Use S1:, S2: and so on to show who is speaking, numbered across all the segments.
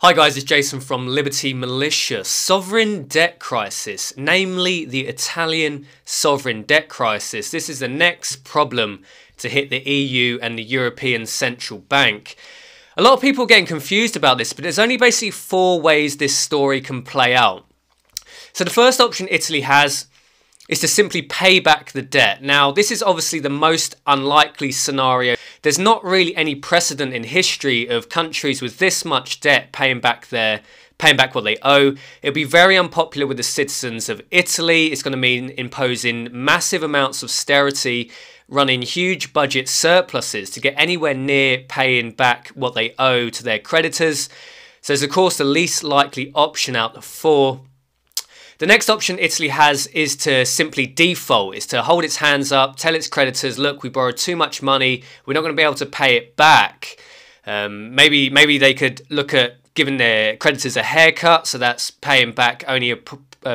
S1: Hi guys, it's Jason from Liberty Militia. Sovereign debt crisis, namely the Italian sovereign debt crisis. This is the next problem to hit the EU and the European Central Bank. A lot of people are getting confused about this, but there's only basically four ways this story can play out. So the first option Italy has is to simply pay back the debt. Now, this is obviously the most unlikely scenario. There's not really any precedent in history of countries with this much debt paying back what they owe. It'll be very unpopular with the citizens of Italy. It's going to mean imposing massive amounts of austerity, running huge budget surpluses to get anywhere near paying back what they owe to their creditors. So it's of course the least likely option out of four. The next option Italy has is to simply default, is to hold its hands up, tell its creditors, look, we borrowed too much money, we're not going to be able to pay it back. Maybe they could look at giving their creditors a haircut, so that's paying back only a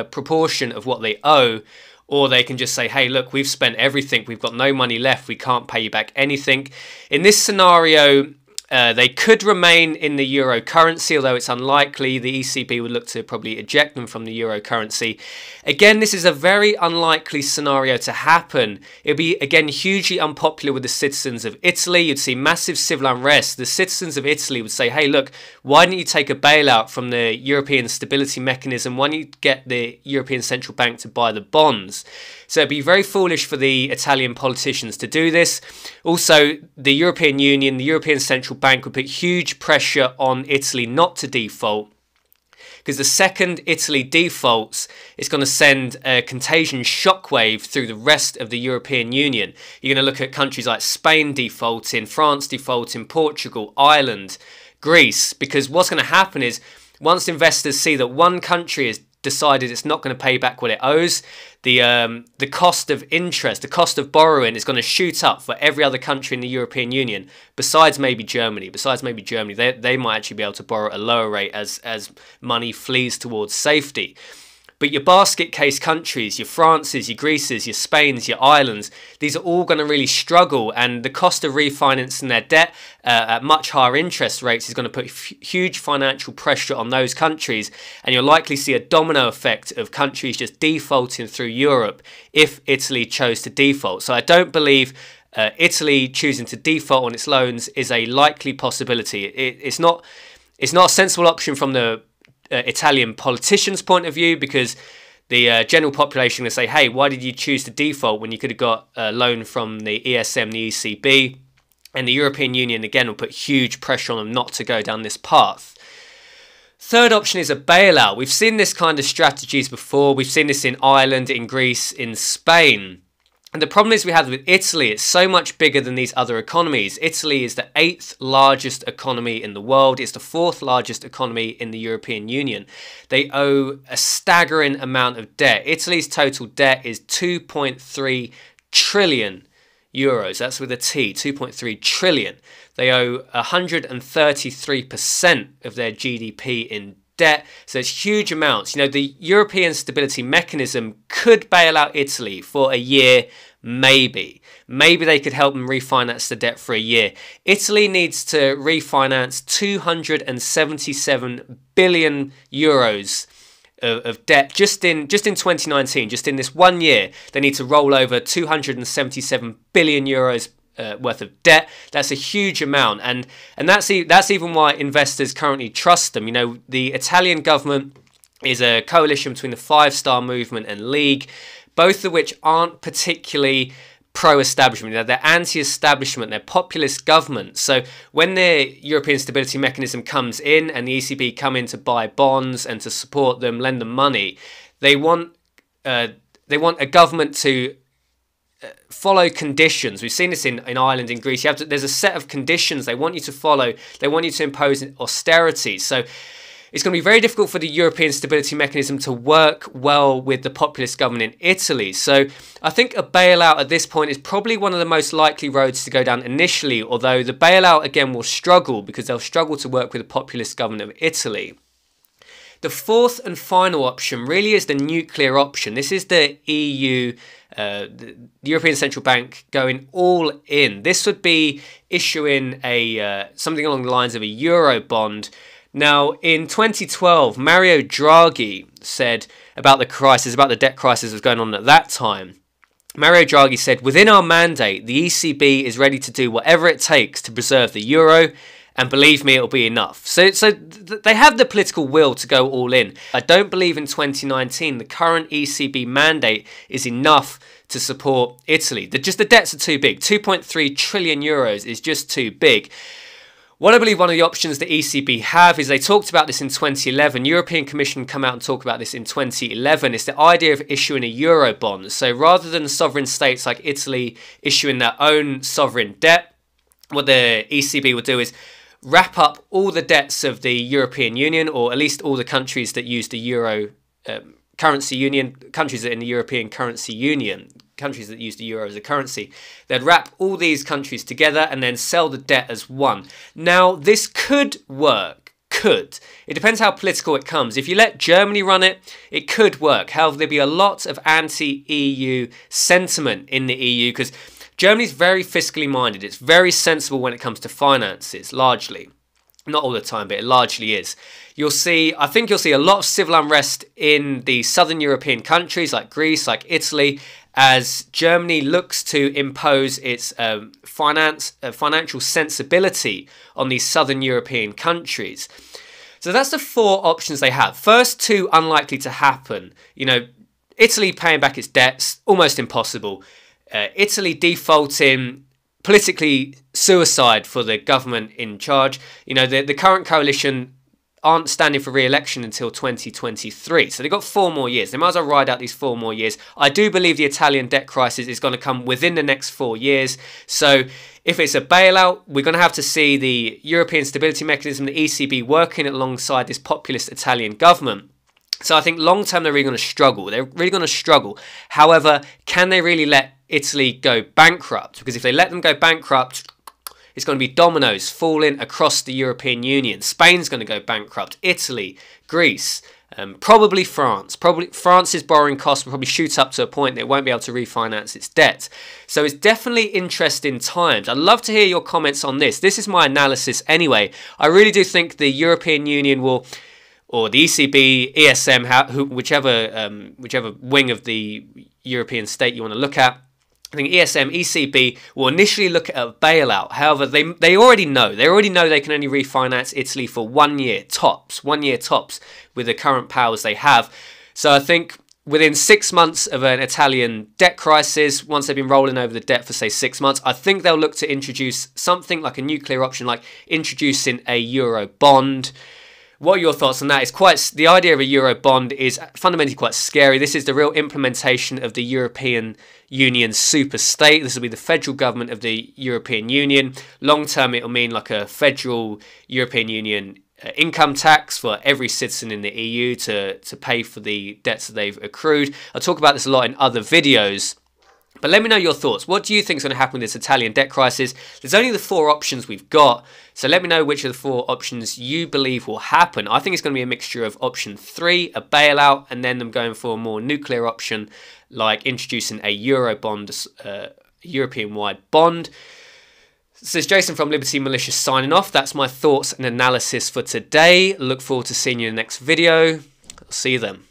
S1: proportion of what they owe. Or they can just say, hey, look, we've spent everything, we've got no money left, we can't pay you back anything. In this scenario, they could remain in the euro currency, although it's unlikely. The ECB would look to probably eject them from the euro currency. Again, this is a very unlikely scenario to happen. It'll be, again, hugely unpopular with the citizens of Italy. You'd see massive civil unrest. The citizens of Italy would say, hey, look, why don't you take a bailout from the European Stability Mechanism? Why don't you get the European Central Bank to buy the bonds? So it'd be very foolish for the Italian politicians to do this. Also, the European Union, the European Central Bank would put huge pressure on Italy not to default, because the second Italy defaults, it's going to send a contagion shockwave through the rest of the European Union. You're going to look at countries like Spain defaulting, France defaulting, Portugal, Ireland, Greece, because what's going to happen is once investors see that one country has decided it's not going to pay back what it owes, the cost of interest, the cost of borrowing is going to shoot up for every other country in the European Union, besides maybe Germany. They might actually be able to borrow at a lower rate as money flees towards safety. But your basket case countries, your Frances, your Greeces, your Spains, your Irelands, these are all going to really struggle, and the cost of refinancing their debt at much higher interest rates is going to put huge financial pressure on those countries, and you'll likely see a domino effect of countries just defaulting through Europe if Italy chose to default. So I don't believe Italy choosing to default on its loans is a likely possibility. It's not a sensible option from the Italian politicians' point of view, because the general population will say, hey, why did you choose to default when you could have got a loan from the ESM, the ECB? And the European Union, again, will put huge pressure on them not to go down this path. Third option is a bailout. We've seen this kind of strategies before. We've seen this in Ireland, in Greece, in Spain. And the problem is we have with Italy, it's so much bigger than these other economies. Italy is the 8th largest economy in the world. It's the 4th largest economy in the European Union. They owe a staggering amount of debt. Italy's total debt is 2.3 trillion euros. That's with a T, 2.3 trillion. They owe 133% of their GDP in debt, so it's huge amounts. You know, the European Stability Mechanism could bail out Italy for a year, maybe. Maybe they could help them refinance the debt for a year. Italy needs to refinance 277 billion euros of debt just in 2019, just in this 1 year. They need to roll over 277 billion euros worth of debt. That's a huge amount, and that's even why investors currently trust them. You know, the Italian government is a coalition between the Five Star Movement and League, both of which aren't particularly pro-establishment. They're anti-establishment, they're populist government. So when the European Stability Mechanism comes in and the ECB come in to buy bonds and to support them, lend them money, they want a government to follow conditions. We've seen this in Ireland, in Greece. There's a set of conditions they want you to follow. They want you to impose austerity. So it's going to be very difficult for the European Stability Mechanism to work well with the populist government in Italy. So I think a bailout at this point is probably one of the most likely roads to go down initially, although the bailout again will struggle because they'll struggle to work with the populist government of Italy. The fourth and final option really is the nuclear option. This is the EU, the European Central Bank going all in. This would be issuing something along the lines of a Eurobond. Now, in 2012, Mario Draghi said about the crisis, about the debt crisis that was going on at that time. Mario Draghi said, within our mandate, the ECB is ready to do whatever it takes to preserve the euro, and believe me, it'll be enough. So they have the political will to go all in. I don't believe in 2019 the current ECB mandate is enough to support Italy. Just the debts are too big. 2.3 trillion euros is just too big. What I believe one of the options the ECB have is, they talked about this in 2011. European Commission come out and talk about this in 2011. It's the idea of issuing a Eurobond. So rather than sovereign states like Italy issuing their own sovereign debt, what the ECB will do is wrap up all the debts of the European Union, or at least all the countries that use the euro currency union, countries that are in the European currency union, countries that use the euro as a currency. They'd wrap all these countries together and then sell the debt as one. Now, this could work. Could. It depends how political it comes. If you let Germany run it, it could work. However, there'd be a lot of anti-EU sentiment in the EU, because Germany's very fiscally minded. It's very sensible when it comes to finances, largely. Not all the time, but it largely is. I think you'll see a lot of civil unrest in the southern European countries like Greece, like Italy, as Germany looks to impose its financial sensibility on these southern European countries. So that's the four options they have. First two unlikely to happen. You know, Italy paying back its debts, almost impossible. Italy defaulting, politically suicide for the government in charge. You know, the current coalition aren't standing for re-election until 2023. So they've got 4 more years. They might as well ride out these 4 more years. I do believe the Italian debt crisis is going to come within the next 4 years. So if it's a bailout, we're going to have to see the European Stability Mechanism, the ECB, working alongside this populist Italian government. So I think long term they're really going to struggle. They're really going to struggle. However, can they really let Italy go bankrupt? Because if they let them go bankrupt, it's going to be dominoes falling across the European Union. Spain's going to go bankrupt. Italy, Greece, probably France. Probably France's borrowing costs will probably shoot up to a point that it won't be able to refinance its debt. So it's definitely interesting times. I'd love to hear your comments on this. This is my analysis anyway. I really do think the European Union will, or the ECB, ESM, whichever wing of the European state you want to look at, I think ESM, ECB will initially look at a bailout. However, they already know. They already know they can only refinance Italy for 1 year tops. 1 year tops with the current powers they have. So I think within 6 months of an Italian debt crisis, once they've been rolling over the debt for, say, 6 months, I think they'll look to introduce something like a nuclear option, like introducing a Eurobond. What are your thoughts on that? The idea of a Eurobond is fundamentally quite scary. This is the real implementation of the European Union super state. This will be the federal government of the European Union. Long term, it will mean like a federal European Union income tax for every citizen in the EU to pay for the debts that they've accrued. I'll talk about this a lot in other videos. But let me know your thoughts. What do you think is going to happen with this Italian debt crisis? There's only the 4 options we've got. So let me know which of the 4 options you believe will happen. I think it's going to be a mixture of option 3, a bailout, and then them going for a more nuclear option, like introducing a Eurobond, European-wide bond. This is Jason from Liberty Militia signing off. That's my thoughts and analysis for today. Look forward to seeing you in the next video. I'll see you then.